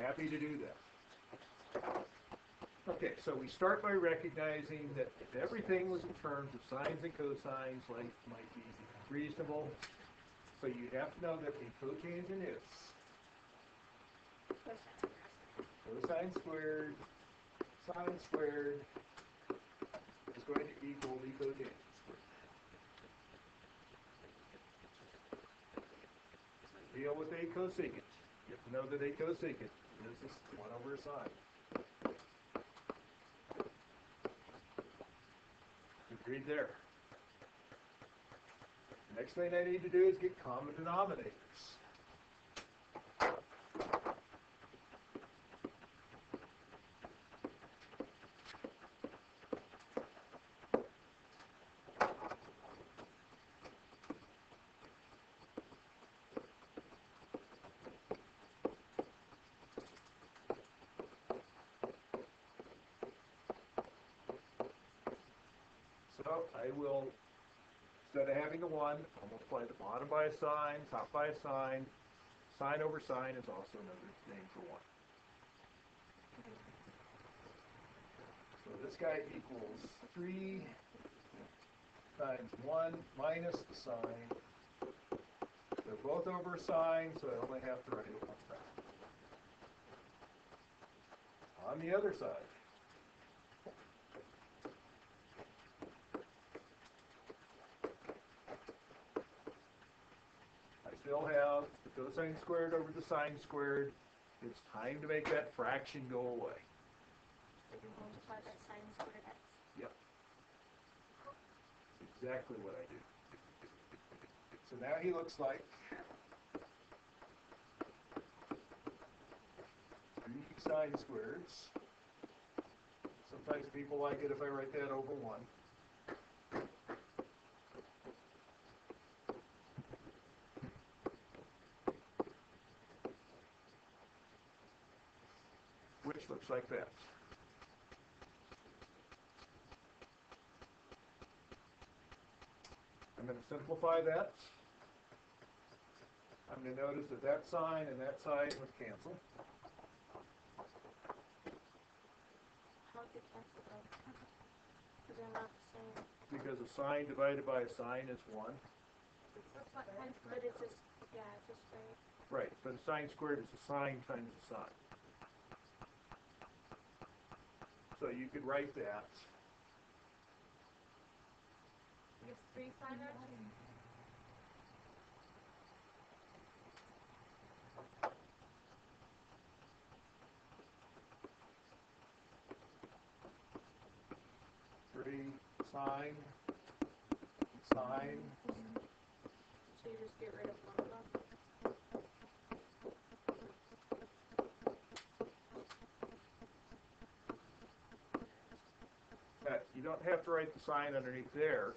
Happy to do that. Okay, so we start by recognizing that if everything was in terms of sines and cosines, life might be reasonable. So you have to know that a cotangent is cosine squared, sine squared is going to equal the cotangent squared. Deal with a cosecant. You have to know that a cosecant is this 1 over a sine. Agreed there. The next thing I need to do is get common denominators. So I will, instead of having a 1, I'll multiply the bottom by a sine, top by a sine. Sine over sine is also another name for 1. So this guy equals 3 times 1 minus the sine. They're both over a sine, so I only have to write it one time. On the other side, still have the cosine squared over the sine squared. It's time to make that fraction go away. So you multiply that sine squared x. Yep. That's exactly what I do. So now he looks like 3 sine squareds. Sometimes people like it if I write that over 1. Which looks like that. I'm going to simplify that. I'm going to notice that that sign and that sign would cancel. How do you cancel them? Because they're not the same. Because a sine divided by a sine is 1. But it's just, yeah, it's just straight. Right, but a sine squared is a sine times a sine. So you could write that. It's 3 sine x? Three sine, sine. So you just get rid of one of them? You don't have to write the sign underneath there.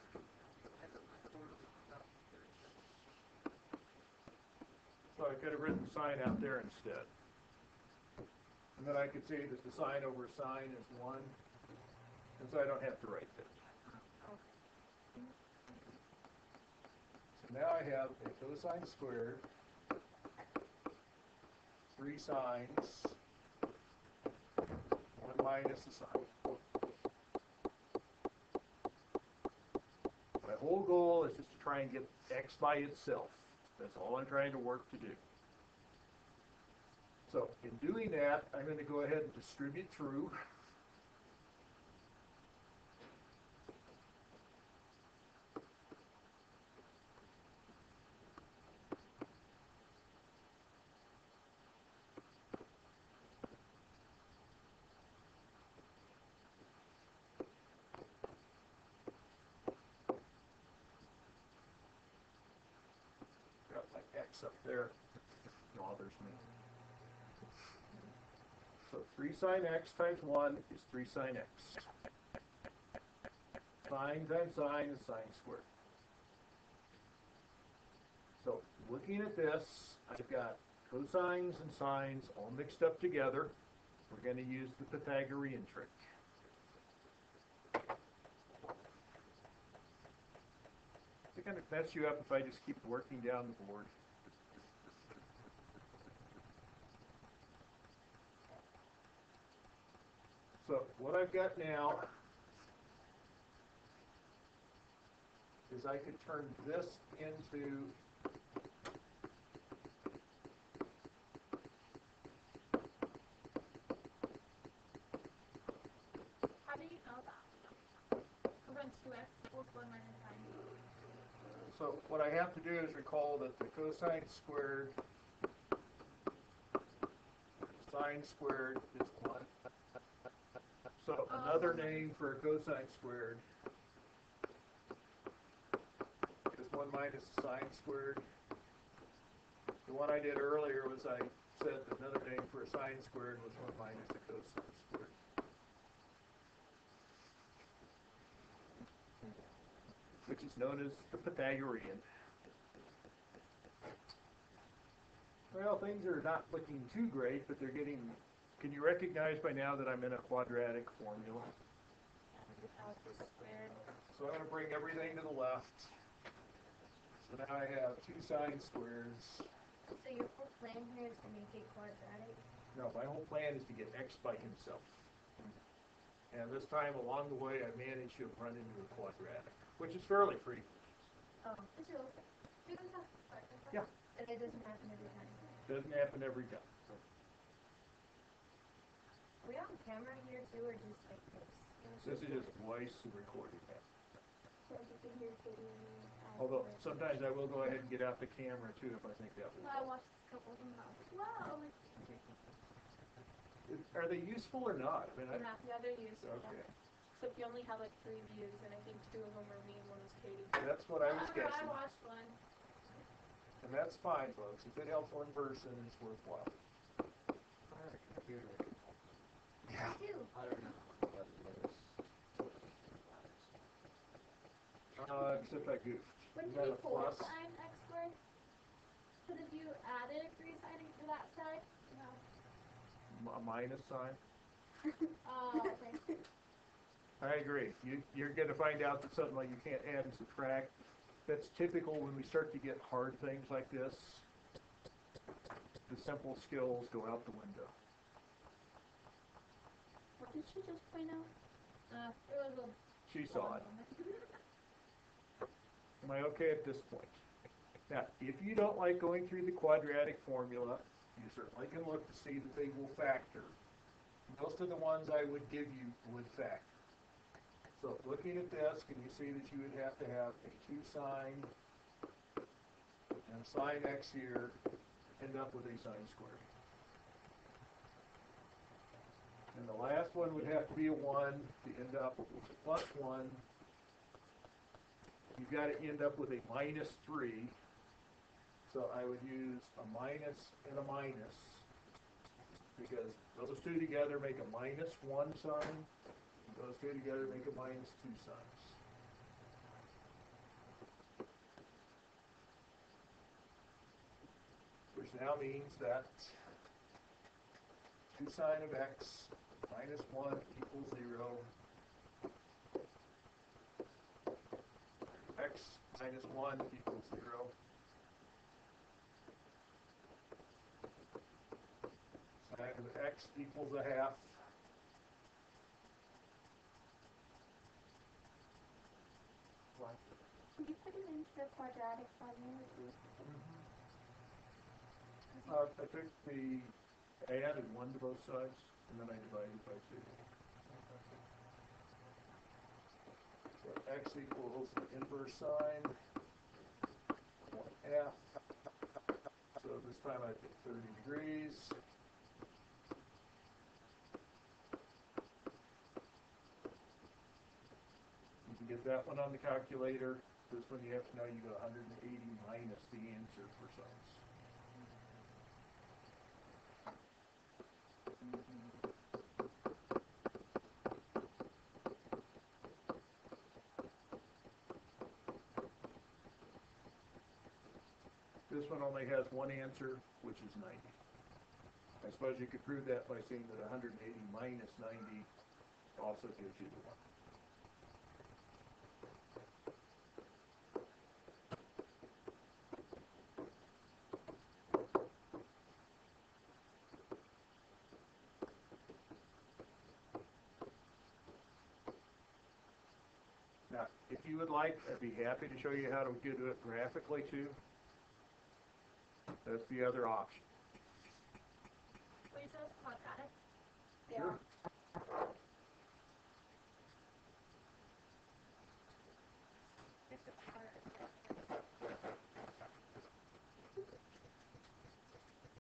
So I could have written the sign out there instead. And then I could say that the sine over sine is 1. And so I don't have to write that. So now I have a cosine squared, 3 sines, 1 minus the sine. My whole goal is just to try and get x by itself. That's all I'm trying to work to do. So in doing that, I'm going to go ahead and distribute through. Got my x up there. Bothers me. So 3 sine x times 1 is 3 sine x. Sine times sine is sine squared. So looking at this, I've got cosines and sines all mixed up together. We're going to use the Pythagorean trick. It's going to mess you up if I just keep working down the board. So what I've got now is I could turn this into How do you know that? We're going 2x equals 1 minus sine. so what I have to do is recall that the cosine squared, sine squared is 1. So another name for a cosine squared is 1 minus sine squared. The one I did earlier was I said that another name for a sine squared was 1 minus a cosine squared. Which is known as the Pythagorean. Well, things are not looking too great, but they're getting... Can you recognize by now that I'm in a quadratic formula? So I'm going to bring everything to the left. So now I have 2 sine squareds. So your whole plan here is to make it quadratic? No, my whole plan is to get x by himself. And this time along the way I managed to run into a quadratic, which is fairly frequent. Oh, it's real. Yeah. And it doesn't happen every time. Doesn't happen every time. Are we on camera here too, or just like this? This is just voice recording that. So you can hear Katie. Although sometimes I will go ahead and get out the camera too if I think that will. I watched a couple of them. Wow. Are they useful or not? I mean, Yeah, they're useful. okay. Except you only have like 3 views, and I think 2 of them are me and 1 is Katie. That's what I was I guessing. watched one. And that's fine, folks. If it helps one person, it's worthwhile. Yeah. Two. I don't know. Except I goofed. Wouldn't Is that it a be 4 plus? sine x squared? Because if you added 3 sine to that side? No. A minus sign? Oh, okay. I agree. You're going to find out that something like you can't add and subtract. That's typical when we start to get hard things like this. The simple skills go out the window. What did she just point out? It was a... She saw it. Am I okay at this point? Now, if you don't like going through the quadratic formula, you certainly can look to see that they will factor. Most of the ones I would give you would factor. So looking at this, can you see that you would have to have a 2 sine and sine x here, end up with a sine squared. And the last one would have to be a 1 to end up with plus 1. You've got to end up with a minus 3. So I would use a minus and a minus, because those two together make a minus 1 sine. Those two together make a minus 2 sines. Which now means that 2 sine of x minus 1 equals 0. X minus 1 equals 0. Sine of x equals a half. Can you put it into the quadratic formula too? I added 1 to both sides, and then I divided by 2. So x equals the inverse sine, 1/2. So this time I pick 30 degrees. You can get that one on the calculator. This one you have to know you go 180 minus the answer for sines. This one only has one answer, which is 90. I suppose you could prove that by saying that 180 minus 90 also gives you the 1. if you would like, I'd be happy to show you how to do it graphically too. That's the other option. Will you tell us quadratic? Sure. It's a part.